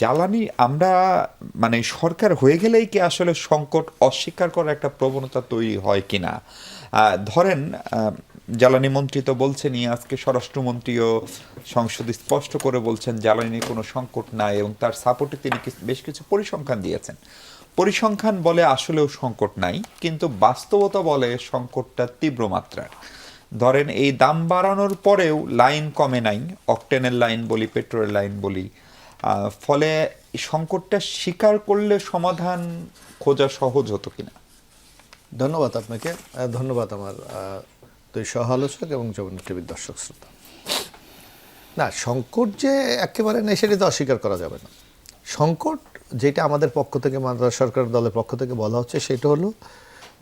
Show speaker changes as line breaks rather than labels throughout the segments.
জ্বালানি আমরা মানে সরকার হয়ে গেলেই কি আসলে সংকট অস্বীকার করার একটা প্রবণতা তৈরি হয় কিনা? ধরেন জ্বালানি মন্ত্রী তো বলছেনই, আজকে স্বরাষ্ট্রমন্ত্রীও সংসদে স্পষ্ট করে বলছেন জ্বালানি নিয়ে কোনো সংকট নাই, এবং তার সাপোর্টে তিনি বেশ কিছু পরিসংখ্যান দিয়েছেন। পরিসংখ্যান বলে আসলেও সংকট নাই, কিন্তু বাস্তবতা বলে সংকটটা তীব্র মাত্রার। ধরেন এই দাম বাড়ানোর পরেও লাইন কমে নাই, অকটেনের লাইন বলি, পেট্রোলের লাইন বলি। ফলে এই সংকটটা স্বীকার করলে সমাধান খোঁজা সহজ হতো কিনা?
ধন্যবাদ আপনাকে, ধন্যবাদ আমার দুই সহ আলোচক এবং যমুনা টিভির দর্শক শ্রোতা। না, সংকট যে একেবারে নেই সেটা তো অস্বীকার করা যাবে না। সংকট যেটা আমাদের পক্ষ থেকে, সরকার দলের পক্ষ থেকে বলা হচ্ছে সেটা হলো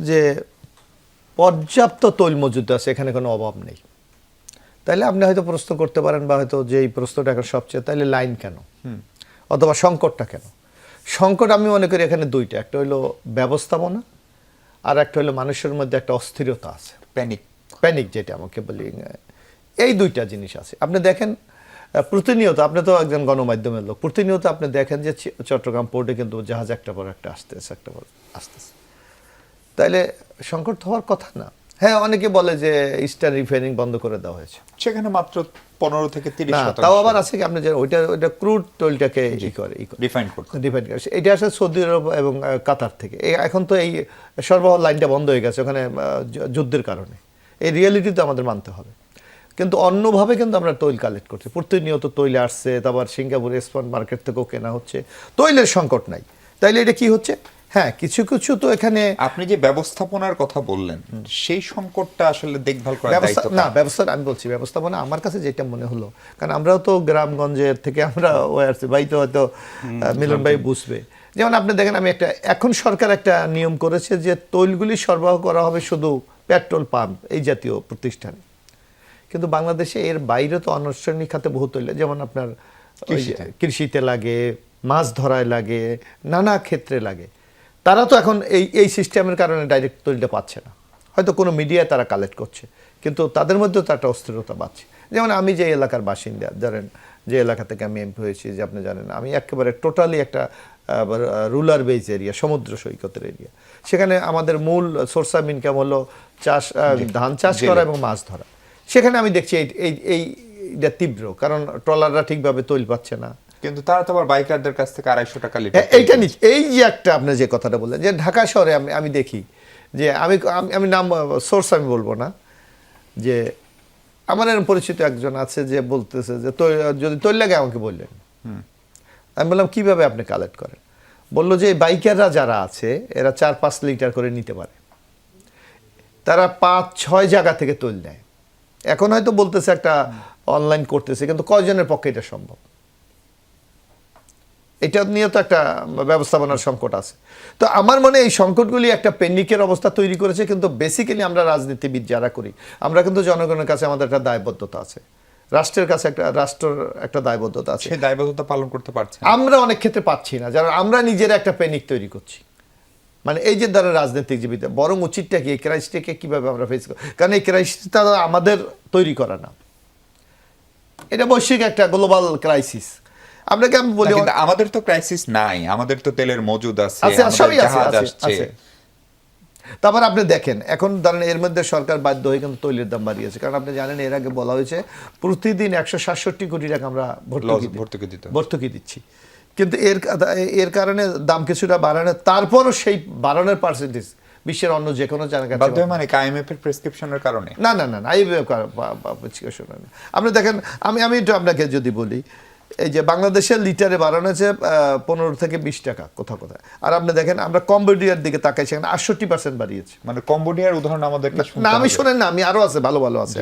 যে পর্যাপ্ত তৈল মজুদ আছে, এখানে কোনো অভাব নেই। তাইলে আপনি হয়তো প্রশ্ন করতে পারেন, বা হয়তো যে এই প্রশ্নটা এখন সবচেয়ে, তাইলে লাইন কেন, অথবা সংকটটা কেন? সংকট আমি মনে করি এখানে দুইটা, একটা হলো ব্যবস্থাপনা, আর একটা হলো মানুষের মধ্যে একটা অস্থিরতা আছে, প্যানিক যেটা আমাকে বলি। এই দুইটা জিনিস আছে। আপনি দেখেন প্রতিনিয়ত, আপনি তো একজন গণমাধ্যমের লোক, প্রতিনিয়ত আপনি দেখেন যে চট্টগ্রাম পোর্টে কিন্তু জাহাজ একটা পর একটা আসতেছে, একটা পর আসতেছে। তাইলে সংকট হওয়ার কথা না। হ্যাঁ, অনেকে বলে যে ইস্টার্ন রিফাইনিং বন্ধ করে দেওয়া হয়েছে,
সেখানে মাত্র 15 থেকে 30%।
তাও আবার আছে কি, আপনি যে ওইটা ক্রুড তৈলটাকে
রিফাইন করতে,
এটা আসলে সৌদি আরব এবং কাতার থেকে। এখন তো এই সরবরাহ লাইনটা বন্ধ হয়ে গেছে ওখানে যুদ্ধের কারণে। এই রিয়েলিটি তো আমাদের মানতে হবে। কিন্তু অন্যভাবে কিন্তু আমরা তৈল কালেক্ট করছি, প্রতিনিয়ত তৈল আসছে, তারপর সিঙ্গাপুর স্পট মার্কেট থেকেও কেনা হচ্ছে, তৈলের সংকট নাই। তাইলে এটা কি হচ্ছে? হ্যাঁ, কিছু কিছু তো এখানে
আপনি যে ব্যবস্থাপনার কথা বললেন, সেই সংকটটা আসলে দেখভাল করার দায়িত্ব
না, ব্যবস্থা আমি বলছি ব্যবস্থাপনা আমার কাছে যেটা মনে হলো, কারণ আমরাও তো গ্রামগঞ্জের থেকে আমরা আসছি, ভাই তো হয়তো মিলন ভাই বুঝবে। যেমন আপনি দেখেন, এখন সরকার একটা নিয়ম করেছে যে তৈলগুলি সরবরাহ করা হবে শুধু পেট্রোল পাম্প এই জাতীয় প্রতিষ্ঠানে। কিন্তু বাংলাদেশে এর বাইরে তো আনুষ্ঠানিক খাতে বহু তৈল, যেমন আপনার কৃষিতে লাগে, মাছ ধরায় লাগে, নানা ক্ষেত্রে লাগে। তারা তো এখন এই সিস্টেমের কারণে ডাইরেক্ট তৈলটা পাচ্ছে না, হয়তো কোনো মিডিয়ায় তারা কালেক্ট করছে, কিন্তু তাদের মধ্যেও তো একটা অস্থিরতা পাচ্ছে। যেমন আমি যে এলাকার বাসিন্দা, ধরেন যে এলাকা থেকে আমি এমপি হয়েছি, যে আপনি জানেন, আমি একেবারে টোটালি একটা রুলার বেজ এরিয়া, সমুদ্র সৈকতের এরিয়া। সেখানে আমাদের মূল সোর্স অফ ইনকাম হলো চাষ, ধান চাষ করা এবং মাছ ধরা। সেখানে আমি দেখছি এইটা তীব্র, কারণ ট্রলাররা ঠিকভাবে তৈল পাচ্ছে না।
কিন্তু তারা তো আবার বাইকারদের কাছ থেকে 250 টাকা লিটার।
এইটা নিচ্ছে, এই যে একটা আপনি যে কথাটা বললেন, যে ঢাকা শহরে আমি দেখি যে আমি নাম সোর্স আমি বলবো না, যে আমার এরকম পরিচিত একজন আছে যে বলতেছে যে যদি তৈল লাগে আমাকে বললেন। আমি বললাম কিভাবে আপনি কালেক্ট করেন? বললো যে বাইকাররা যারা আছে এরা 4-5 লিটার করে নিতে পারে, তারা 5-6 জায়গা থেকে তৈল নেয়। এখন হয়তো বলতেছে একটা অনলাইন করতেছে, কিন্তু কয়জনের পক্ষে এটা সম্ভব? এটা নিয়ে তো একটা ব্যবস্থাপনার সংকট আছে। তো আমার মনে এই সংকটগুলি একটা প্যানিকের অবস্থা তৈরি করেছে। কিন্তু বেসিক্যালি আমরা রাজনীতিবিদ যারা করি, আমরা কিন্তু জনগণের কাছে আমাদের একটা দায়বদ্ধতা আছে, রাষ্ট্রের কাছে রাষ্ট্রের একটা দায়বদ্ধতা আছে।
সেই দায়বদ্ধতা পালন করতে পারছে
আমরা অনেক ক্ষেত্রে পাচ্ছি না, যারা আমরা নিজেরা একটা প্যানিক তৈরি করছি। মানে এই যে দ্বারা রাজনৈতিক জীবিতা, বরং উচিতটা কি এই ক্রাইসিসটাকে কিভাবে আমরা ফেস করি? কারণ এই ক্রাইসিসটা আমাদের তৈরি করা না, এটা বৈশ্বিক একটা গ্লোবাল ক্রাইসিস। আপনাকে আমি বলি,
আমাদের তো ক্রাইসিস নাই, আমাদের তো তেলের মজুদ আছে,
সবই আছে। তারপর আপনি দেখেন, এখন ধরেন এর মধ্যে সরকার বাধ্য হয়ে কিন্তু তৈলের দাম বাড়িয়েছে, কারণ আপনি জানেন এর আগে বলা হয়েছে প্রতিদিন 167 কোটি টাকা আমরা ভর্তুকি দিচ্ছি। কিন্তু এর কারণে দাম কিছুটা বাড়ানো, তারপরও সেই বাড়ানোর পার্সেন্টেজ বিশ্বের অন্য যে কোনো জায়গায়,
মানে আইএমএফ এর প্রেসক্রিপশনের কারণে
না। আপনি দেখেন, আমি একটু আপনাকে যদি বলি, এই যে বাংলাদেশের লিটারে বাড়ানো হয়েছে 15 থেকে 20 টাকা কোথাও কোথায়। আর আপনি দেখেন আমরা কম্বোডিয়ার দিকে তাকাই, সেখানে 68% বাড়িয়েছে।
মানে কম্বোডিয়ার উদাহরণ আমাদের
না, আমি শোনেন না, আমি আরো আছে, ভালো ভালো আছে।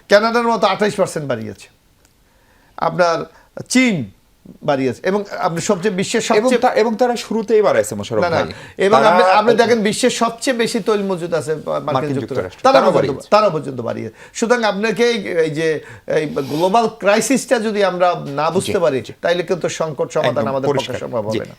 কানাডার মতো 28% বাড়িয়েছে, আপনার চীন বাড়িয়েছে, এবং আপনি সবচেয়ে বিশ্বের সবচেয়ে,
এবং তারা শুরুতেই বাড়াইছে মোশাররফ ভাই।
এবং আপনি দেখেন বিশ্বের সবচেয়ে বেশি তৈল মজুদ আছে মার্কিন যুক্তরাষ্ট্র, তারা পর্যন্ত বাড়িয়েছে। সুতরাং আপনাকে এই যে এই গ্লোবাল ক্রাইসিসটা যদি আমরা না বুঝতে পারি, তাইলে কিন্তু সংকট সমাধান আমাদের পক্ষে সম্ভব হবে না।